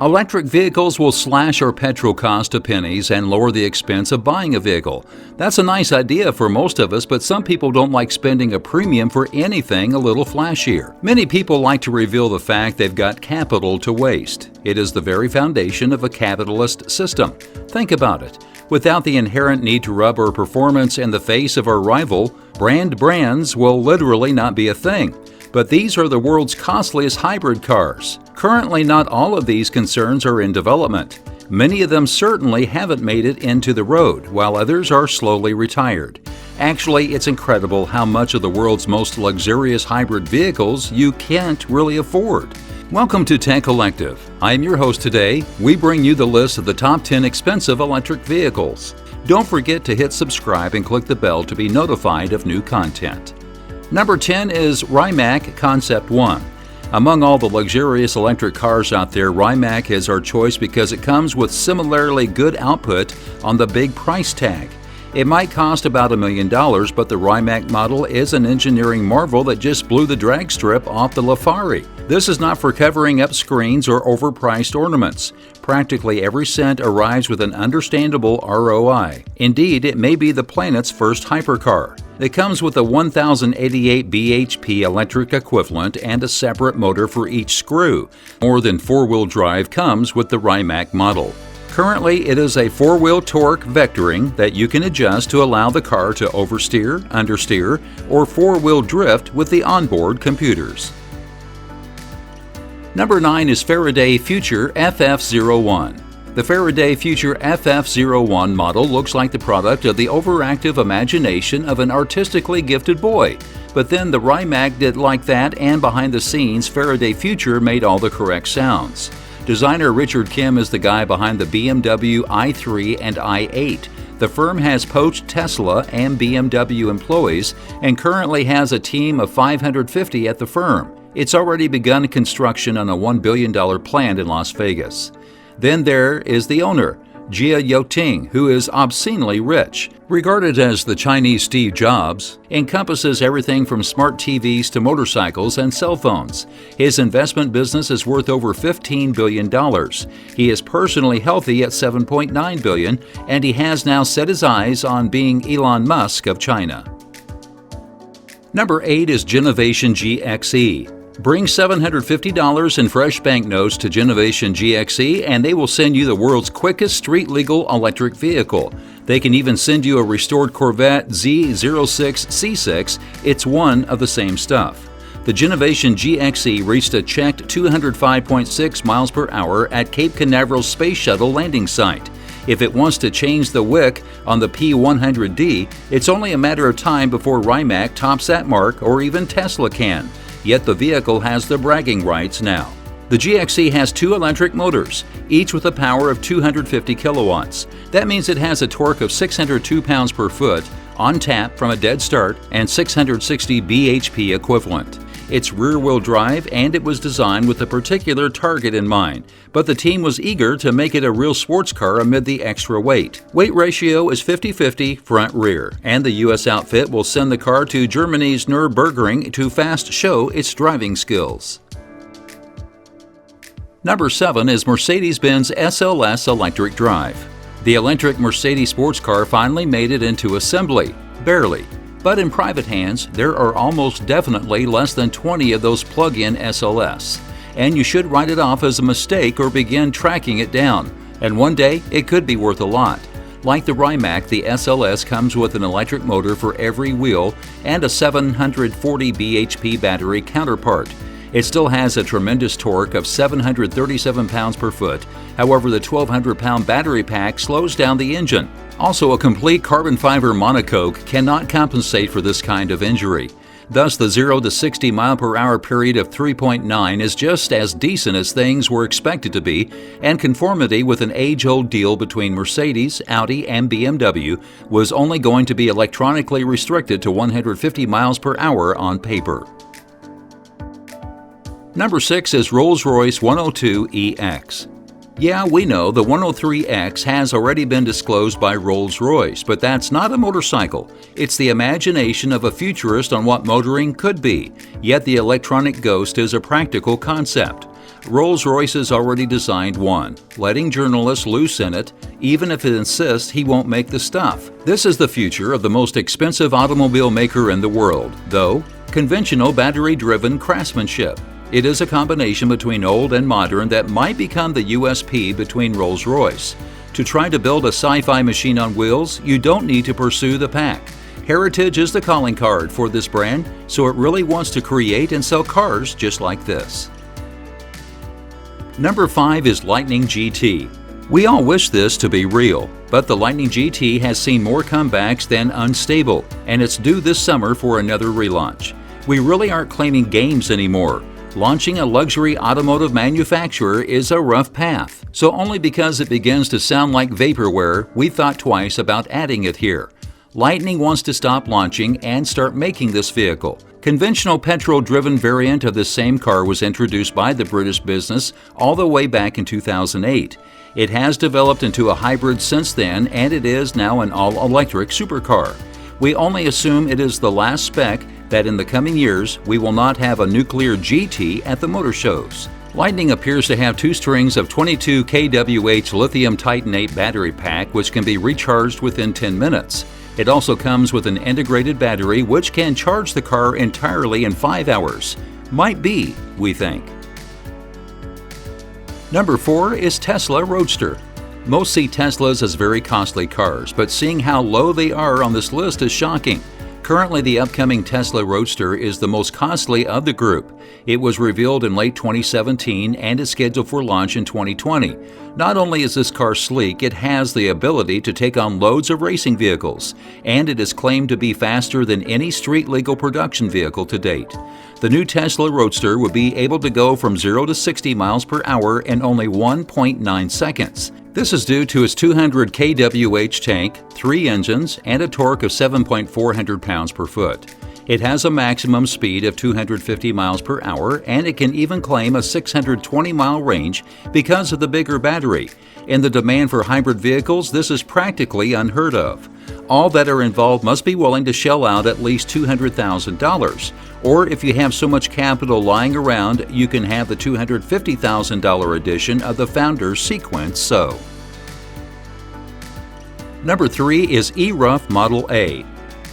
Electric vehicles will slash our petrol cost to pennies and lower the expense of buying a vehicle. That's a nice idea for most of us, but some people don't like spending a premium for anything a little flashier. Many people like to reveal the fact they've got capital to waste. It is the very foundation of a capitalist system. Think about it. Without the inherent need to rub our performance in the face of our rival, brands will literally not be a thing. But these are the world's costliest hybrid cars. Currently, not all of these concerns are in development. Many of them certainly haven't made it into the road, while others are slowly retired. Actually, it's incredible how much of the world's most luxurious hybrid vehicles you can't really afford. Welcome to Tech Collective. I am your host today. We bring you the list of the top 10 expensive electric vehicles. Don't forget to hit subscribe and click the bell to be notified of new content. Number 10 is Rimac Concept 1. Among all the luxurious electric cars out there, Rimac is our choice because it comes with similarly good output on the big price tag. It might cost about $1 million, but the Rimac model is an engineering marvel that just blew the drag strip off the Ferrari. This is not for covering up screens or overpriced ornaments. Practically every cent arrives with an understandable ROI. Indeed, it may be the planet's first hypercar. It comes with a 1088 bhp electric equivalent and a separate motor for each screw. More than four-wheel drive comes with the Rimac model. Currently, it is a four-wheel torque vectoring that you can adjust to allow the car to oversteer, understeer, or four-wheel drift with the onboard computers. Number 9 is Faraday Future FF01. The Faraday Future FF01 model looks like the product of the overactive imagination of an artistically gifted boy. But then the Rimac did like that, and behind the scenes, Faraday Future made all the correct sounds. Designer Richard Kim is the guy behind the BMW i3 and i8. The firm has poached Tesla and BMW employees and currently has a team of 550 at the firm. It's already begun construction on a $1 billion plant in Las Vegas. Then there is the owner, Jia Youting, who is obscenely rich. Regarded as the Chinese Steve Jobs, encompasses everything from smart TVs to motorcycles and cell phones. His investment business is worth over $15 billion. He is personally healthy at $7.9 billion, and he has now set his eyes on being Elon Musk of China. Number 8 is Genovation GXE. Bring $750 in fresh banknotes to Genovation GXE and they will send you the world's quickest street-legal electric vehicle. They can even send you a restored Corvette Z06C6. It's one of the same stuff. The Genovation GXE reached a checked 205.6 miles per hour at Cape Canaveral's Space Shuttle landing site. If it wants to change the wick on the P100D, it's only a matter of time before Rimac tops that mark, or even Tesla can. Yet the vehicle has the bragging rights now. The GXE has two electric motors, each with a power of 250 kilowatts. That means it has a torque of 602 pounds per foot, on tap from a dead start, and 660 bhp equivalent. It's rear-wheel drive, and it was designed with a particular target in mind, but the team was eager to make it a real sports car amid the extra weight. Weight ratio is 50-50 front-rear, and the U.S. outfit will send the car to Germany's Nürburgring to fast show its driving skills. Number 7 is Mercedes-Benz SLS Electric Drive. The electric Mercedes sports car finally made it into assembly, barely. But in private hands, there are almost definitely less than 20 of those plug-in SLS. And you should write it off as a mistake or begin tracking it down. And one day, it could be worth a lot. Like the Rimac, the SLS comes with an electric motor for every wheel and a 740 bhp battery counterpart. It still has a tremendous torque of 737 pounds per foot. However, the 1,200-pound battery pack slows down the engine. Also, a complete carbon fiber monocoque cannot compensate for this kind of injury. Thus, the 0 to 60 mile per hour period of 3.9 is just as decent as things were expected to be, and conformity with an age-old deal between Mercedes, Audi, and BMW was only going to be electronically restricted to 150 miles per hour on paper. Number 6 is Rolls-Royce 102EX. Yeah, we know the 103X has already been disclosed by Rolls-Royce, but that's not a motorcycle. It's the imagination of a futurist on what motoring could be, yet the electronic ghost is a practical concept. Rolls-Royce has already designed one, letting journalists loose in it, even if it insists he won't make the stuff. This is the future of the most expensive automobile maker in the world, though conventional battery-driven craftsmanship. It is a combination between old and modern that might become the USP between Rolls-Royce. To try to build a sci-fi machine on wheels, you don't need to pursue the pack. Heritage is the calling card for this brand, so it really wants to create and sell cars just like this. Number 5 is Lightning GT. We all wish this to be real, but the Lightning GT has seen more comebacks than unstable, and it's due this summer for another relaunch. We really aren't claiming games anymore. Launching a luxury automotive manufacturer is a rough path, so only because it begins to sound like vaporware, we thought twice about adding it here. Lightning wants to stop launching and start making this vehicle. Conventional petrol-driven variant of the same car was introduced by the British business all the way back in 2008. It has developed into a hybrid since then, and it is now an all-electric supercar. We only assume it is the last spec that in the coming years we will not have a nuclear GT at the motor shows. Lightning appears to have 2 strings of 22 kWh lithium titanate battery pack which can be recharged within 10 minutes. It also comes with an integrated battery which can charge the car entirely in 5 hours. Might be, we think. Number 4 is Tesla Roadster. Most see Teslas as very costly cars, but seeing how low they are on this list is shocking. Currently, the upcoming Tesla Roadster is the most costly of the group. It was revealed in late 2017 and is scheduled for launch in 2020. Not only is this car sleek, it has the ability to take on loads of racing vehicles, and it is claimed to be faster than any street-legal production vehicle to date. The new Tesla Roadster would be able to go from 0 to 60 miles per hour in only 1.9 seconds. This is due to its 200 kWh tank, 3 engines, and a torque of 7.400 pounds per foot. It has a maximum speed of 250 miles per hour, and it can even claim a 620-mile range because of the bigger battery. In the demand for hybrid vehicles, this is practically unheard of. All that are involved must be willing to shell out at least $200,000. Or if you have so much capital lying around, you can have the $250,000 edition of the Founders Sequence So. Number 3 is Erph Model A.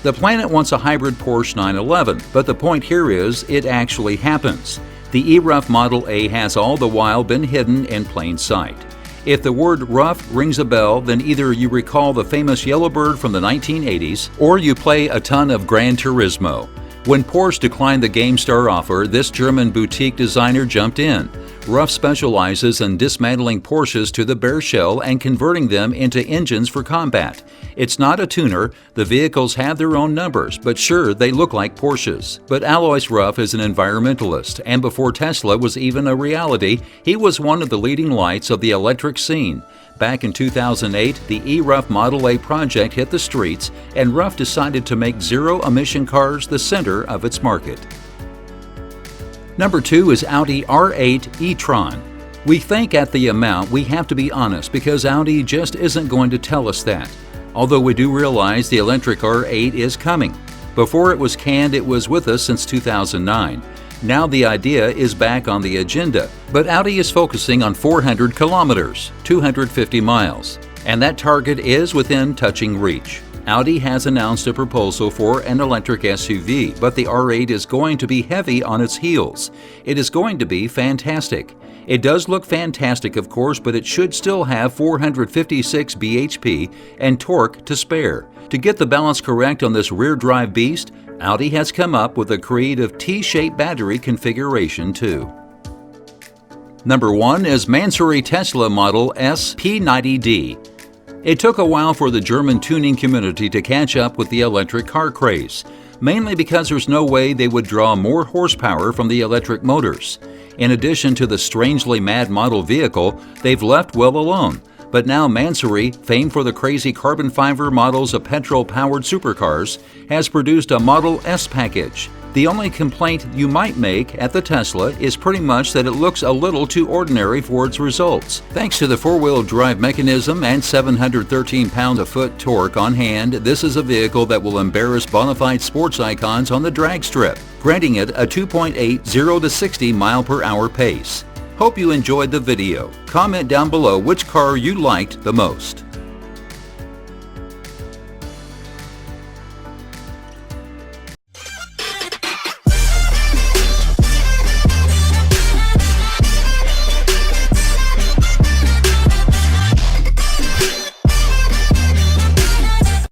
The planet wants a hybrid Porsche 911, but the point here is it actually happens. The Erph Model A has all the while been hidden in plain sight. If the word rough rings a bell, then either you recall the famous Yellowbird from the 1980s, or you play a ton of Gran Turismo. When Porsche declined the GameStar offer, this German boutique designer jumped in. Rough specializes in dismantling Porsches to the bare shell and converting them into engines for combat. It's not a tuner, the vehicles have their own numbers, but sure, they look like Porsches. But Alois Ruff is an environmentalist, and before Tesla was even a reality, he was one of the leading lights of the electric scene. Back in 2008, the Erph Model A project hit the streets, and Ruff decided to make zero-emission cars the center of its market. Number 2 is Audi R8 Etron. We think at the amount we have to be honest because Audi just isn't going to tell us that. Although we do realize the electric R8 is coming. Before it was canned, it was with us since 2009. Now the idea is back on the agenda, but Audi is focusing on 400 kilometers, 250 miles, and that target is within touching reach. Audi has announced a proposal for an electric SUV, but the R8 is going to be heavy on its heels. It is going to be fantastic. It does look fantastic, of course, but it should still have 456 bhp and torque to spare. To get the balance correct on this rear-drive beast, Audi has come up with a creative T-shaped battery configuration too. Number 1 is Maserati Tesla Model S P90D. It took a while for the German tuning community to catch up with the electric car craze, mainly because there's no way they would draw more horsepower from the electric motors. In addition to the strangely mad model vehicle, they've left well alone. But now Maserati, famed for the crazy carbon fiber models of petrol-powered supercars, has produced a Model S package. The only complaint you might make at the Tesla is pretty much that it looks a little too ordinary for its results. Thanks to the four-wheel drive mechanism and 713 pound-a-foot torque on hand, this is a vehicle that will embarrass bona fide sports icons on the drag strip, granting it a 2.8 0 to 60 mile per hour pace. Hope you enjoyed the video. Comment down below which car you liked the most.